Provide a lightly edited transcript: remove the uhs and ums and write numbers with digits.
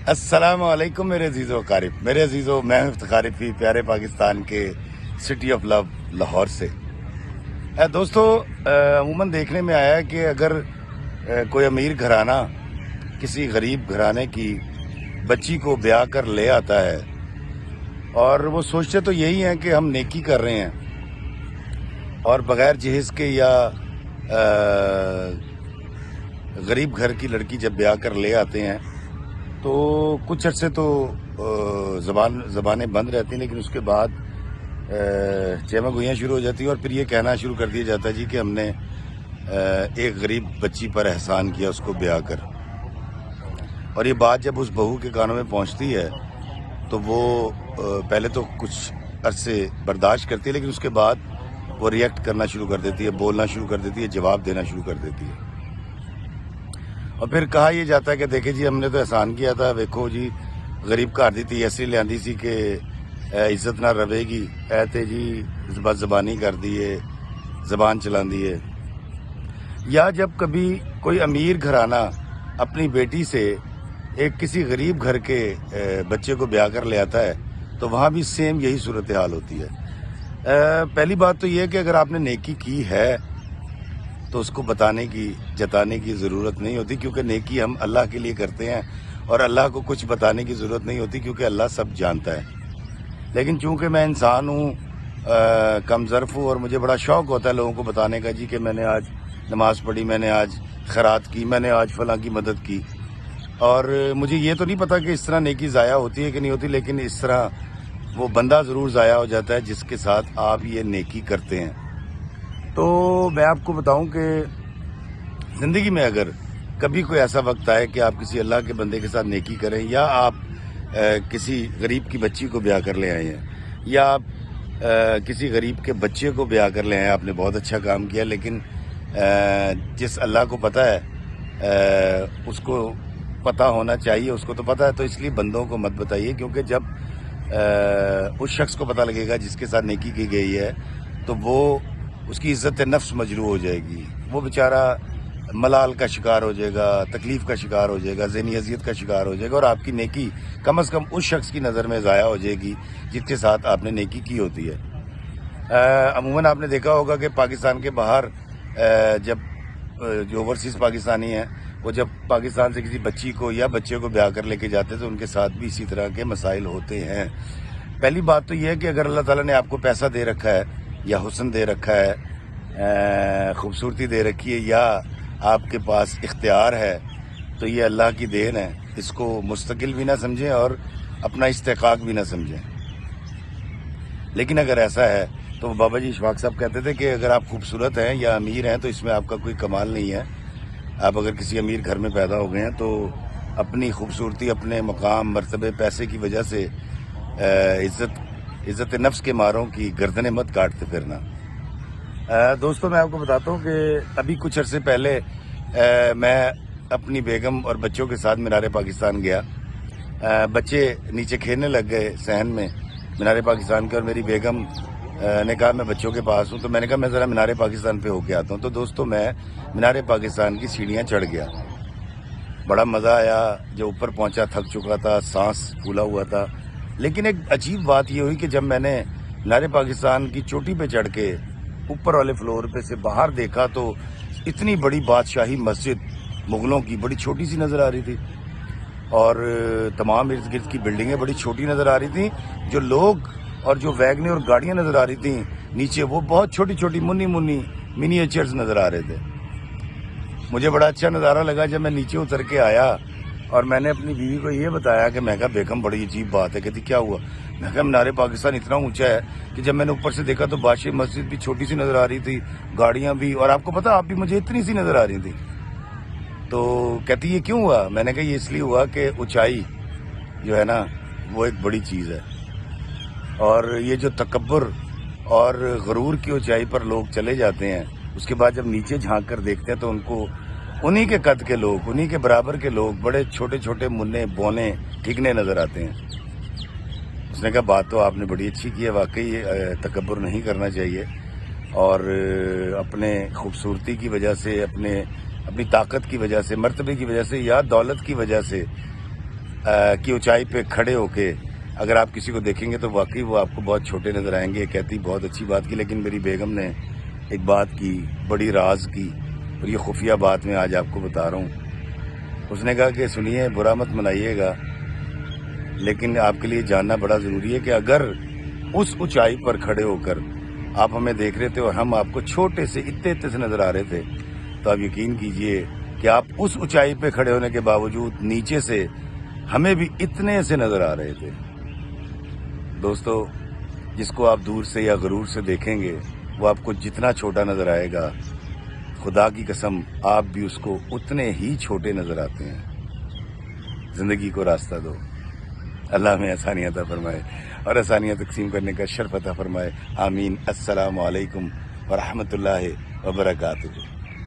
السلام علیکم میرے عزیزو اقارب، میرے عزیزو، میں ہوں افتخار فی پیارے پاکستان کے سٹی آف لو لاہور سے۔ دوستو، عموماً دیکھنے میں آیا ہے کہ اگر کوئی امیر گھرانہ کسی غریب گھرانے کی بچی کو بیاہ کر لے آتا ہے اور وہ سوچتے تو یہی ہیں کہ ہم نیکی کر رہے ہیں، اور بغیر جہیز کے یا غریب گھر کی لڑکی جب بیاہ کر لے آتے ہیں تو کچھ عرصے تو زبانیں بند رہتی ہیں، لیکن اس کے بعد چیمہ گوئیاں شروع ہو جاتی ہیں اور پھر یہ کہنا شروع کر دیا جاتا ہے جی کہ ہم نے ایک غریب بچی پر احسان کیا اس کو بیاہ کر۔ اور یہ بات جب اس بہو کے کانوں میں پہنچتی ہے تو وہ پہلے تو کچھ عرصے برداشت کرتی ہے، لیکن اس کے بعد وہ ریئیکٹ کرنا شروع کر دیتی ہے، بولنا شروع کر دیتی ہے، جواب دینا شروع کر دیتی ہے۔ اور پھر کہا یہ جاتا ہے کہ دیکھیں جی ہم نے تو احسان کیا تھا، ویکھو جی غریب گھر دی تھی ایسی لیاندی سی کہ عزت نہ رہے گی، ایتے جی بد زبانی کر دیے، زبان چلان دیے۔ یا جب کبھی کوئی امیر گھرانہ اپنی بیٹی سے ایک کسی غریب گھر کے بچے کو بیاہ کر لے آتا ہے تو وہاں بھی سیم یہی صورتحال ہوتی ہے۔ پہلی بات تو یہ ہے کہ اگر آپ نے نیکی کی ہے تو اس کو بتانے کی جتانے کی ضرورت نہیں ہوتی، کیونکہ نیکی ہم اللہ کے لیے کرتے ہیں اور اللہ کو کچھ بتانے کی ضرورت نہیں ہوتی، کیونکہ اللہ سب جانتا ہے۔ لیکن چونکہ میں انسان ہوں، کم ظرف ہوں، اور مجھے بڑا شوق ہوتا ہے لوگوں کو بتانے کا جی کہ میں نے آج نماز پڑھی، میں نے آج خیرات کی، میں نے آج فلاں کی مدد کی۔ اور مجھے یہ تو نہیں پتا کہ اس طرح نیکی ضائع ہوتی ہے کہ نہیں ہوتی، لیکن اس طرح وہ بندہ ضرور ضائع ہو جاتا ہے جس کے ساتھ آپ یہ نیکی کرتے ہیں۔ تو میں آپ کو بتاؤں کہ زندگی میں اگر کبھی کوئی ایسا وقت آئے کہ آپ کسی اللہ کے بندے کے ساتھ نیکی کریں، یا آپ کسی غریب کی بچی کو بیاہ کر لے آئے ہیں، یا آپ کسی غریب کے بچے کو بیاہ کر لے آئے ہیں، آپ نے بہت اچھا کام کیا، لیکن جس اللہ کو پتہ ہے اس کو پتہ ہونا چاہیے، اس کو تو پتہ ہے، تو اس لیے بندوں کو مت بتائیے، کیونکہ جب اس شخص کو پتہ لگے گا جس کے ساتھ نیکی کی گئی ہے تو وہ اس کی عزت نفس مجروح ہو جائے گی، وہ بیچارہ ملال کا شکار ہو جائے گا، تکلیف کا شکار ہو جائے گا، ذہنی اذیت کا شکار ہو جائے گا، اور آپ کی نیکی کم از کم اس شخص کی نظر میں ضائع ہو جائے گی جس کے ساتھ آپ نے نیکی کی ہوتی ہے۔ عموماً آپ نے دیکھا ہوگا کہ پاکستان کے باہر جب جو اوورسیز پاکستانی ہیں وہ جب پاکستان سے کسی بچی کو یا بچے کو بیاہ کر لے کے جاتے تو ان کے ساتھ بھی اسی طرح کے مسائل ہوتے ہیں۔ پہلی بات تو یہ ہے کہ اگر اللہ تعالیٰ نے آپ کو پیسہ دے رکھا ہے یا حسن دے رکھا ہے، خوبصورتی دے رکھی ہے، یا آپ کے پاس اختیار ہے، تو یہ اللہ کی دین ہے، اس کو مستقل بھی نہ سمجھیں اور اپنا استحقاق بھی نہ سمجھیں۔ لیکن اگر ایسا ہے تو بابا جی اشفاق صاحب کہتے تھے کہ اگر آپ خوبصورت ہیں یا امیر ہیں تو اس میں آپ کا کوئی کمال نہیں ہے۔ آپ اگر کسی امیر گھر میں پیدا ہو گئے ہیں تو اپنی خوبصورتی، اپنے مقام، مرتبے، پیسے کی وجہ سے عزت نفس کے ماروں کی گردنیں مت کاٹتے پھرنا۔ دوستوں، میں آپ کو بتاتا ہوں کہ ابھی کچھ عرصے پہلے میں اپنی بیگم اور بچوں کے ساتھ مینار پاکستان گیا۔ بچے نیچے کھیلنے لگ گئے صحن میں مینار پاکستان کے، اور میری بیگم نے کہا میں بچوں کے پاس ہوں، تو میں نے کہا میں ذرا مینار پاکستان پہ ہو کے آتا ہوں۔ تو دوستوں، میں مینار پاکستان کی سیڑھیاں چڑھ گیا، بڑا مزہ آیا، جو اوپر پہنچا تھک چکا تھا، سانس پھولا ہوا تھا، لیکن ایک عجیب بات یہ ہوئی کہ جب میں نے مینار پاکستان کی چوٹی پہ چڑھ کے اوپر والے فلور پہ سے باہر دیکھا تو اتنی بڑی بادشاہی مسجد مغلوں کی بڑی چھوٹی سی نظر آ رہی تھی، اور تمام ارد گرد کی بلڈنگیں بڑی چھوٹی نظر آ رہی تھیں، جو لوگ اور جو ویگنیں اور گاڑیاں نظر آ رہی تھیں نیچے، وہ بہت چھوٹی چھوٹی منی منیچرز نظر آ رہے تھے۔ مجھے بڑا اچھا نظارہ لگا جب میں نیچے اتر کے آیا اور میں نے اپنی بیوی کو یہ بتایا کہ میں کہا بیگم بڑی عجیب بات ہے، کہتی کیا ہوا؟ میں کہا مینار پاکستان اتنا اونچا ہے کہ جب میں نے اوپر سے دیکھا تو بادشاہی مسجد بھی چھوٹی سی نظر آ رہی تھی، گاڑیاں بھی، اور آپ کو پتا آپ بھی مجھے اتنی سی نظر آ رہی تھی۔ تو کہتی یہ کیوں ہوا؟ میں نے کہا یہ اس لیے ہوا کہ اونچائی جو ہے نا وہ ایک بڑی چیز ہے، اور یہ جو تکبر اور غرور کی اونچائی پر لوگ چلے جاتے ہیں، اس کے بعد جب نیچے جھانک کر دیکھتے ہیں تو ان کو انہی کے قد کے لوگ، انہی کے برابر کے لوگ بڑے چھوٹے چھوٹے منے بونے ٹھیکنے نظر آتے ہیں۔ اس نے کہا بات تو آپ نے بڑی اچھی کی ہے، واقعی تکبر نہیں کرنا چاہیے، اور اپنے خوبصورتی کی وجہ سے، اپنی طاقت کی وجہ سے، مرتبے کی وجہ سے یا دولت کی وجہ سے کی اونچائی پہ کھڑے ہو کے اگر آپ کسی کو دیکھیں گے تو واقعی وہ آپ کو بہت چھوٹے نظر آئیں گے. کہتی بہت اچھی بات کی, لیکن میری بیگم نے ایک بات کی, بڑی راز کی, اور یہ خفیہ بات میں آج آپ کو بتا رہا ہوں. اس نے کہا کہ سنیے, برا مت منائیے گا, لیکن آپ کے لیے جاننا بڑا ضروری ہے کہ اگر اس اونچائی پر کھڑے ہو کر آپ ہمیں دیکھ رہے تھے اور ہم آپ کو چھوٹے سے اتنے سے نظر آ رہے تھے, تو آپ یقین کیجئے کہ آپ اس اونچائی پہ کھڑے ہونے کے باوجود نیچے سے ہمیں بھی اتنے سے نظر آ رہے تھے. دوستو, جس کو آپ دور سے یا غرور سے دیکھیں گے وہ آپ کو جتنا چھوٹا نظر آئے گا, خدا کی قسم آپ بھی اس کو اتنے ہی چھوٹے نظر آتے ہیں. زندگی کو راستہ دو. اللہ ہمیں آسانیاں عطا فرمائے اور آسانیاں تقسیم کرنے کا شرف عطا فرمائے. آمین. السلام علیکم ورحمۃ اللہ وبرکاتہ.